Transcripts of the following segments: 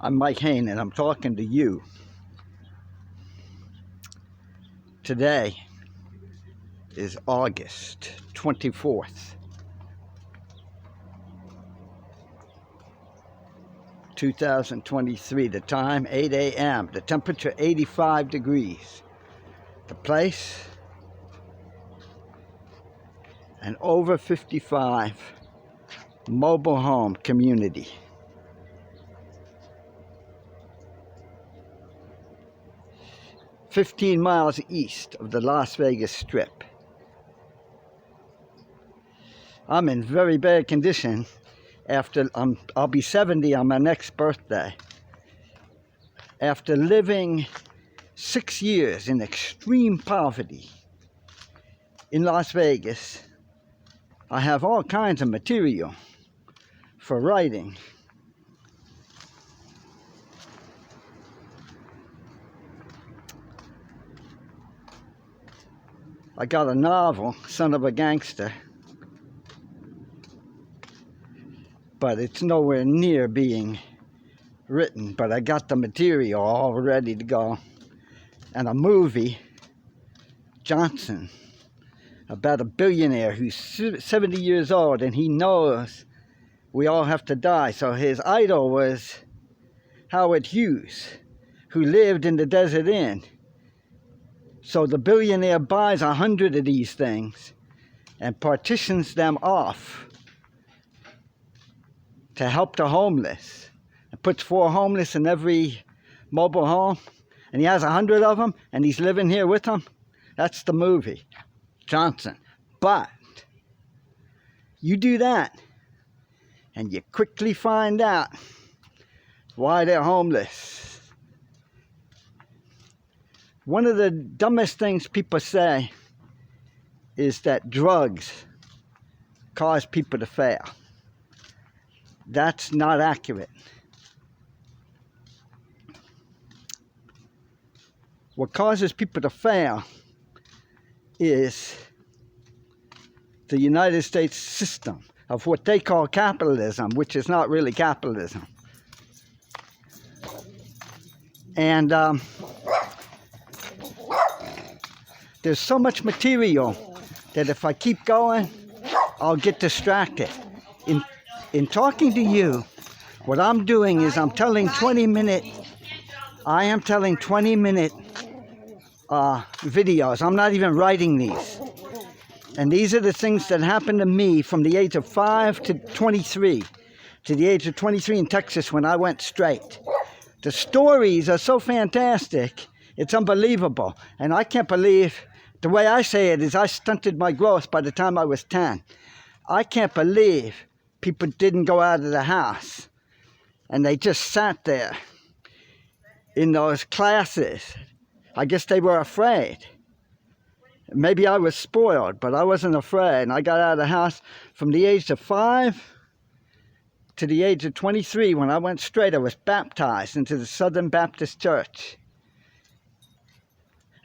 I'm Mike Hayne, and I'm talking to you. Today is August 24th, 2023. The time, 8 a.m. The temperature, 85 degrees. The place, an over 55 mobile home community. "15 miles east of the Las Vegas Strip." I'm in very bad condition after I'll be 70 on my next birthday. After living 6 years in extreme poverty in Las Vegas, I have all kinds of material for writing. I got a novel, Son of a Gangster, but it's nowhere near being written, but I got the material all ready to go. And a movie, Johnson, about a billionaire who's 70 years old and he knows we all have to die. So his idol was Howard Hughes, who lived in the Desert Inn. So the billionaire buys 100 of these things and partitions them off to help the homeless. And puts 4 homeless in every mobile home. And he has 100 of them and he's living here with them. That's the movie, Johnson. But you do that and you quickly find out why they're homeless. One of the dumbest things people say is that drugs cause people to fail. That's not accurate. What causes people to fail is the United States system of what they call capitalism, which is not really capitalism. And there's so much material that if I keep going, I'll get distracted. In talking to you, what I'm doing is I'm telling 20-minute videos. I'm not even writing these. And these are the things that happened to me from the age of 5 to 23, to the age of 23 in Texas when I went straight. The stories are so fantastic, it's unbelievable. And I can't believe, the way I say it is I stunted my growth by the time I was 10. I can't believe people didn't go out of the house and they just sat there in those classes. I guess they were afraid. Maybe I was spoiled, but I wasn't afraid. And I got out of the house from the age of 5 to the age of 23. When I went straight, I was baptized into the Southern Baptist Church.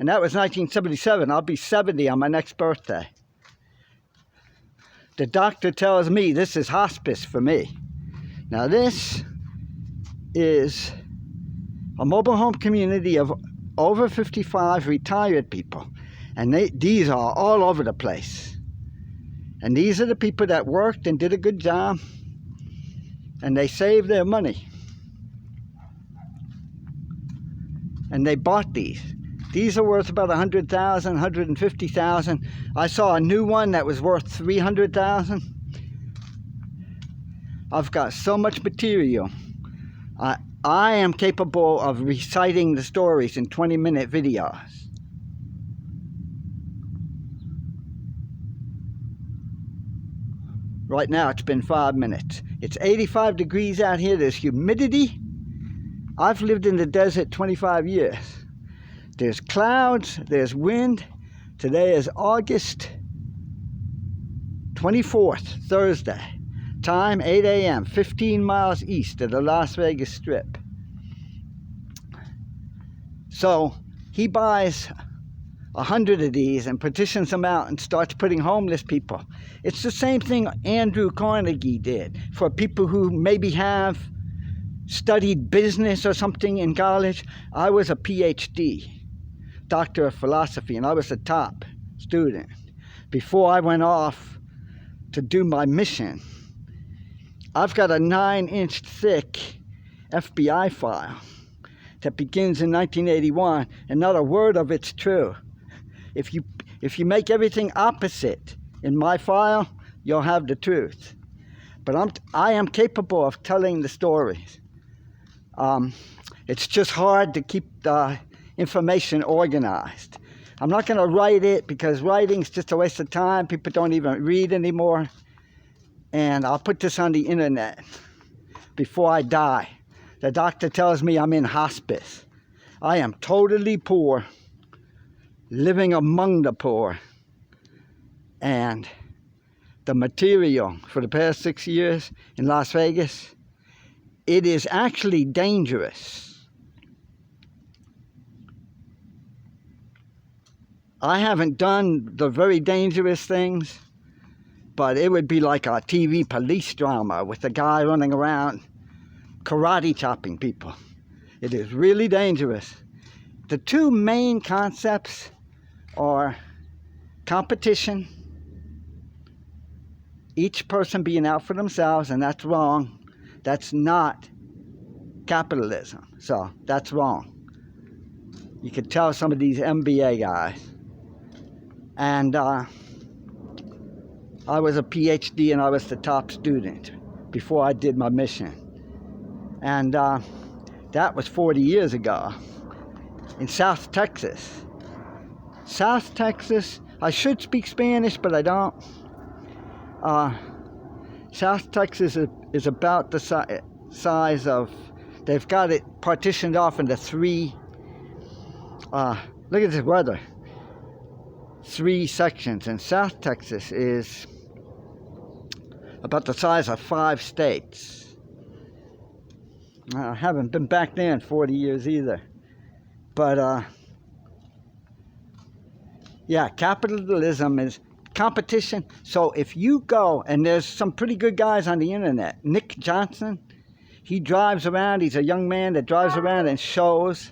And that was 1977. I'll be 70 on my next birthday. The doctor tells me this is hospice for me. Now this is a mobile home community of over 55 retired people. And these are all over the place. And these are the people that worked and did a good job. And they saved their money. And they bought these. These are worth about $100,000, $150,000. I saw a new one that was worth $300,000. I've got so much material. I am capable of reciting the stories in 20-minute videos. Right now it's been 5 minutes. It's 85 degrees out here. There's humidity. I've lived in the desert 25 years. There's clouds, there's wind. Today is August 24th, Thursday. Time, 8 a.m., 15 miles east of the Las Vegas Strip. So he buys 100 of these and petitions them out and starts putting homeless people. It's the same thing Andrew Carnegie did for people who maybe have studied business or something in college. I was a PhD, Doctor of Philosophy, and I was the top student. Before I went off to do my mission, I've got a 9-inch thick FBI file that begins in 1981, and not a word of it's true. If you make everything opposite in my file, you'll have the truth. But I am capable of telling the stories. It's just hard to keep the information organized. I'm not going to write it because writing's just a waste of time. People don't even read anymore. And I'll put this on the internet before I die. The doctor tells me I'm in hospice. I am totally poor, living among the poor. And the material for the past 6 years in Las Vegas, it is actually dangerous. I haven't done the very dangerous things, but it would be like a TV police drama with a guy running around karate chopping people. It is really dangerous. The two main concepts are competition, each person being out for themselves, and that's wrong. That's not capitalism, so that's wrong. You could tell some of these MBA guys. And I was a PhD and I was the top student before I did my mission. And that was 40 years ago in South Texas. South Texas, I should speak Spanish, but I don't. South Texas is about the size of, they've got it partitioned off into three, look at this weather. 3 sections, and South Texas is about the size of 5 states. I haven't been back there in 40 years either. But yeah, capitalism is competition. So if you go, and there's some pretty good guys on the internet. Nick Johnson, he drives around, he's a young man that drives around and shows